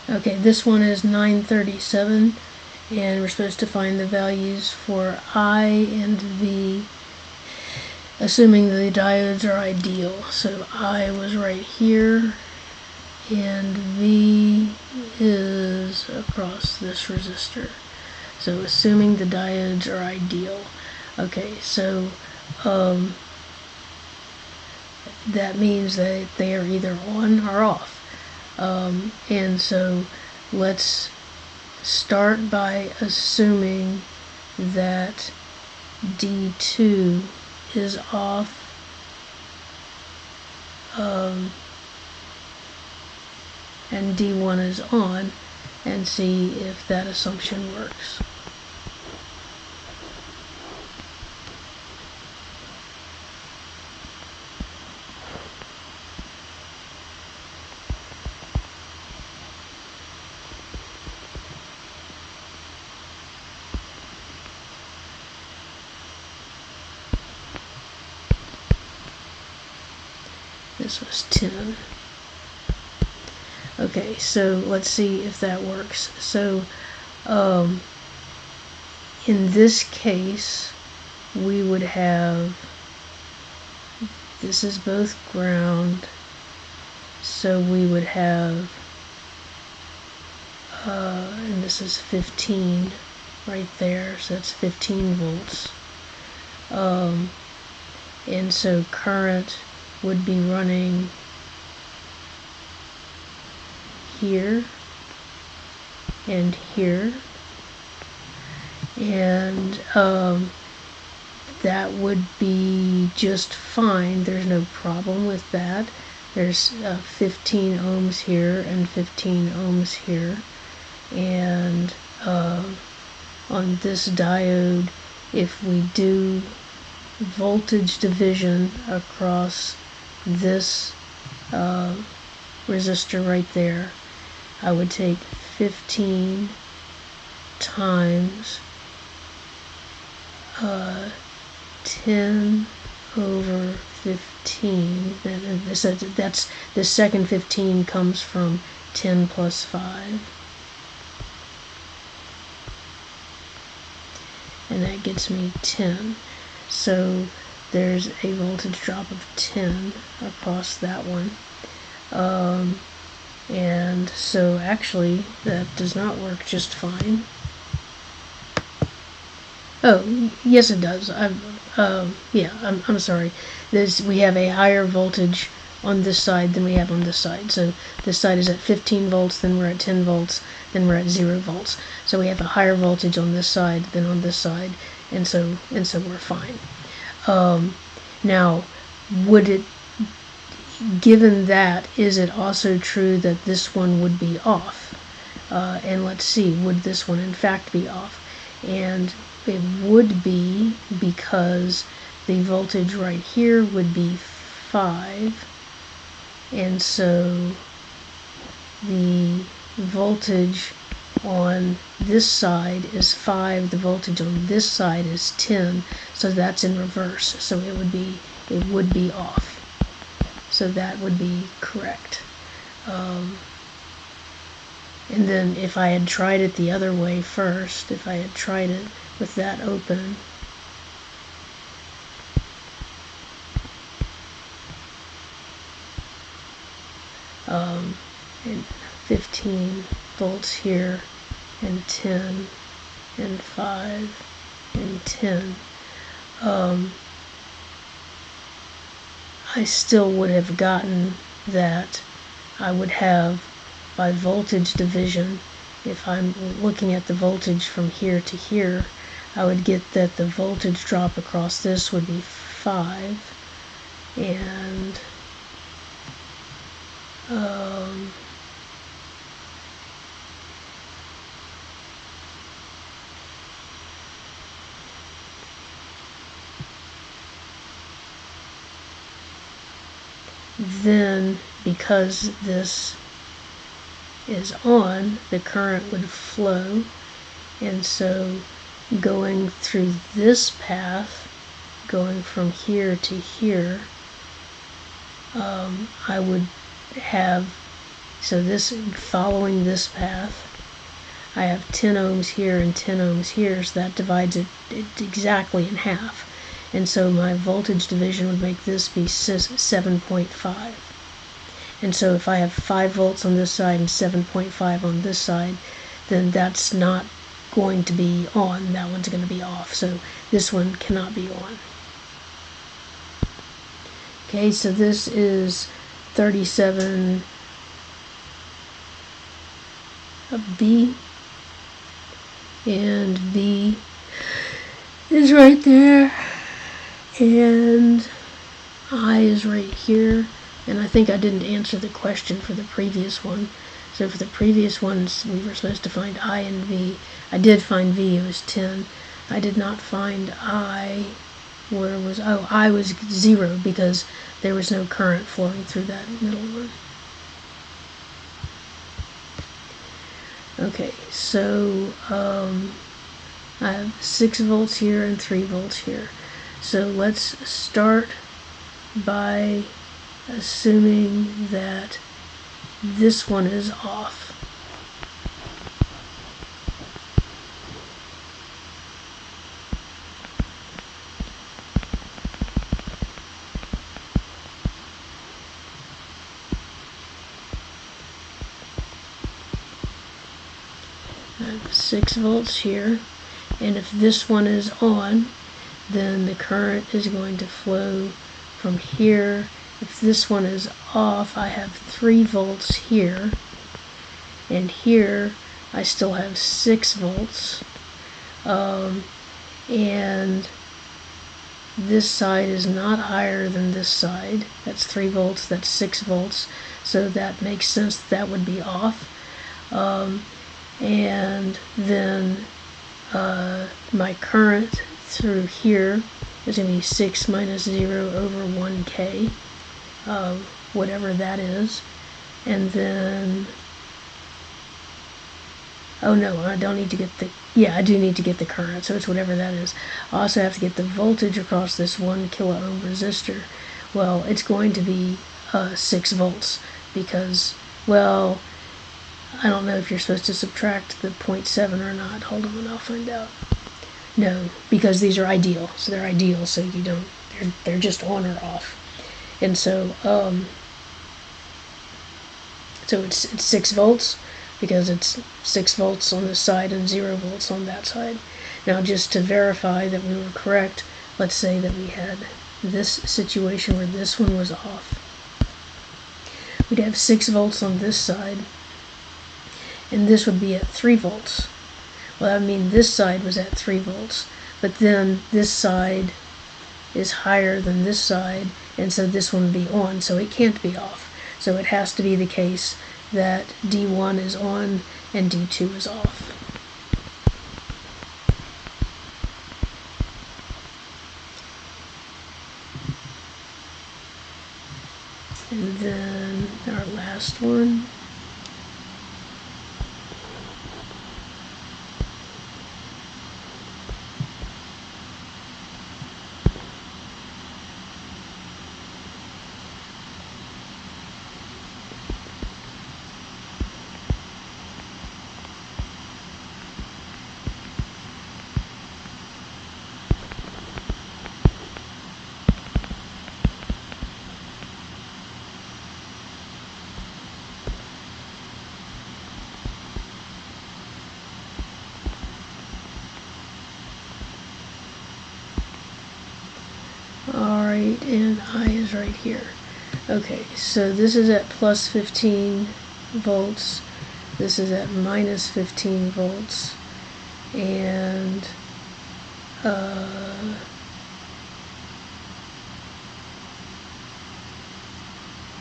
Okay, this one is 937, and we're supposed to find the values for I and V, assuming the diodes are ideal. So I was right here, and V is across this resistor. So assuming the diodes are ideal. Okay, so that means that they are either on or off. And so let's start by assuming that D2 is off, and D1 is on, and see if that assumption works. This was 10. Okay, so let's see if that works. So in this case, we would have, this is both ground, so we would have, and this is 15 right there, so that's 15 volts. And so current would be running here and here, and that would be just fine. There's no problem with that. There's 15 ohms here and 15 ohms here, and on this diode, if we do voltage division across this resistor right there, I would take 15 times 10 over 15. That's the second 15 comes from 10 plus 5. And that gets me 10. So there's a voltage drop of 10 across that one. And so actually that does not work just fine. Oh, yes it does. I'm sorry. We have a higher voltage on this side than we have on this side. So this side is at 15 volts, then we're at 10 volts, then we're at 0 volts. So we have a higher voltage on this side than on this side, and so we're fine. Now, given that, is it also true that this one would be off? And let's see, would this one in fact be off? And it would be, because the voltage right here would be 5, and so the voltage on this side is 5, the voltage on this side is 10, so that's in reverse, so it would be off. So that would be correct. And then if I had tried it the other way first, if I had tried it with that open, and 15 volts here, and 10, and 5, and 10, I still would have gotten that I would have, by voltage division, if I'm looking at the voltage from here to here, I would get that the voltage drop across this would be 5, and then because this is on, the current would flow, and so going through this path, going from here to here, I would have So this, following this path, I have 10 ohms here and 10 ohms here, so that divides it exactly in half. And so my voltage division would make this be 7.5. And so if I have 5 volts on this side and 7.5 on this side, then that's not going to be on, that one's going to be off. So this one cannot be on. Okay, so this is 37 B, and B is right there, and I is right here, and I think I didn't answer the question for the previous one. So for the previous ones, we were supposed to find I and V. I did find V, it was 10. I did not find I. Where was, oh, I was 0 because there was no current flowing through that middle one. Okay, so I have 6 volts here and 3 volts here. So let's start by assuming that this one is off. I have 6 volts here, and if this one is on, then the current is going to flow from here. If this one is off, I have 3 volts here, and here I still have 6 volts, and this side is not higher than this side. That's 3 volts, that's 6 volts, so that makes sense that would be off. And then my current through here is going to be 6 minus 0 over 1K, whatever that is. And then, oh no, I don't need to get the, yeah, I do need to get the current, so it's whatever that is. I also have to get the voltage across this 1 kilo ohm resistor. Well, it's going to be 6 volts because, well, I don't know if you're supposed to subtract the 0.7 or not. Hold on, I'll find out. No, because these are ideal. So they're ideal, so you don't, they're just on or off. And so, so it's 6 volts because it's 6 volts on this side and 0 volts on that side. Now, just to verify that we were correct, let's say that we had this situation where this one was off. We'd have 6 volts on this side, and this would be at 3 volts. Well, I mean, this side was at 3 volts, but then this side is higher than this side, and so this one would be on, so it can't be off. So it has to be the case that D1 is on and D2 is off. And then our last one. Alright, and I is right here. Okay, so this is at plus 15 volts. This is at minus 15 volts. And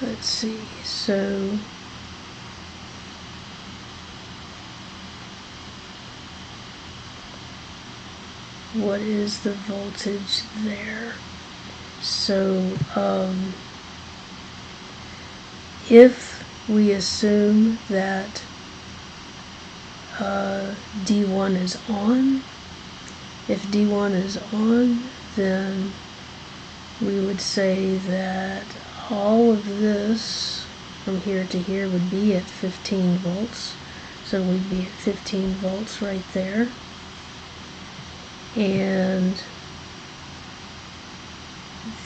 let's see, so what is the voltage there? So if we assume that D1 is on, if D1 is on, then we would say that all of this from here to here would be at 15 volts. So we'd be at 15 volts right there. And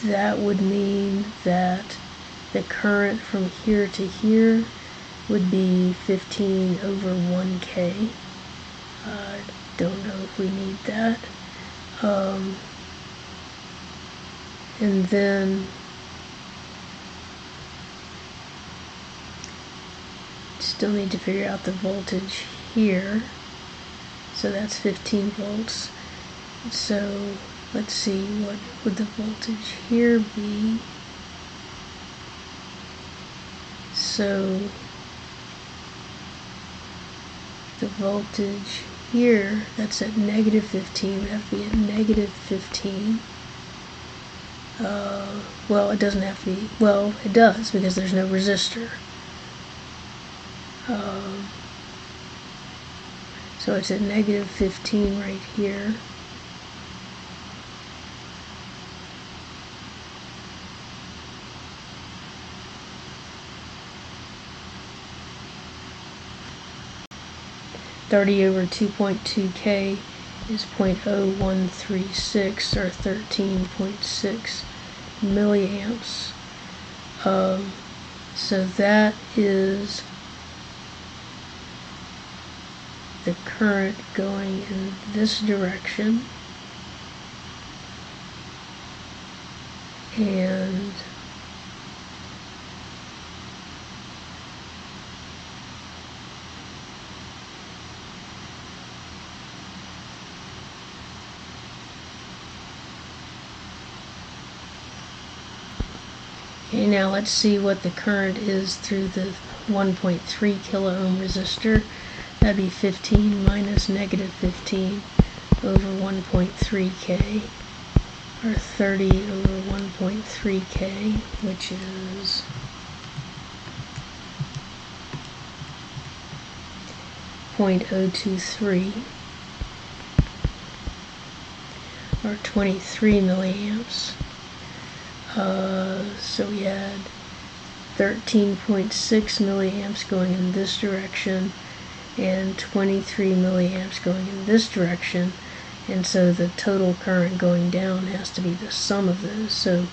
that would mean that the current from here to here would be 15 over 1K. I don't know if we need that. And then still need to figure out the voltage here. So that's 15 volts. So let's see, what would the voltage here be? So the voltage here, that's at negative 15, would have to be at negative 15. Well, it doesn't have to be, well, it does, because there's no resistor. So it's at negative 15 right here. over 2.2K is 0.0136 or 13.6 milliamps. So that is the current going in this direction, and okay, now let's see what the current is through the 1.3 kilo ohm resistor. That'd be 15 minus negative 15 over 1.3K, or 30 over 1.3K, which is 0.023, or 23 milliamps. So we had 13.6 milliamps going in this direction and 23 milliamps going in this direction, and so the total current going down has to be the sum of those. So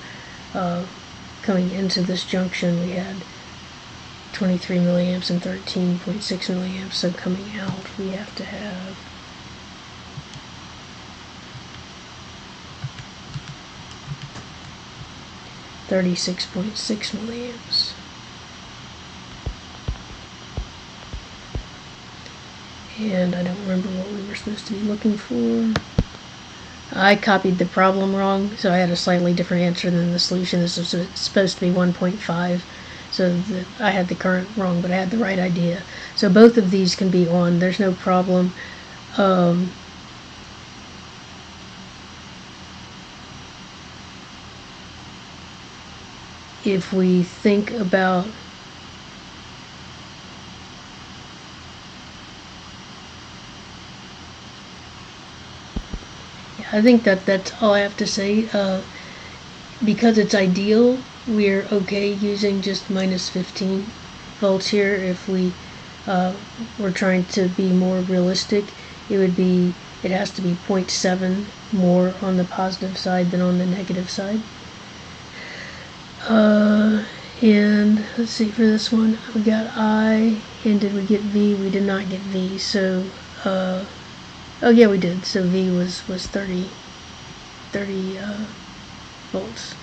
coming into this junction we had 23 milliamps and 13.6 milliamps, so coming out we have to have 36.6 milliamps. And I don't remember what we were supposed to be looking for. I copied the problem wrong, so I had a slightly different answer than the solution. This was supposed to be 1.5, so I had the current wrong, but I had the right idea. So both of these can be on, there's no problem. If we think about I think that's all I have to say. Because it's ideal, we're okay using just minus 15 volts here. If we were trying to be more realistic, it has to be 0.7 more on the positive side than on the negative side. And let's see, for this one, we got I, and did we get V? We did not get V, so oh yeah, we did. So V was 30 volts.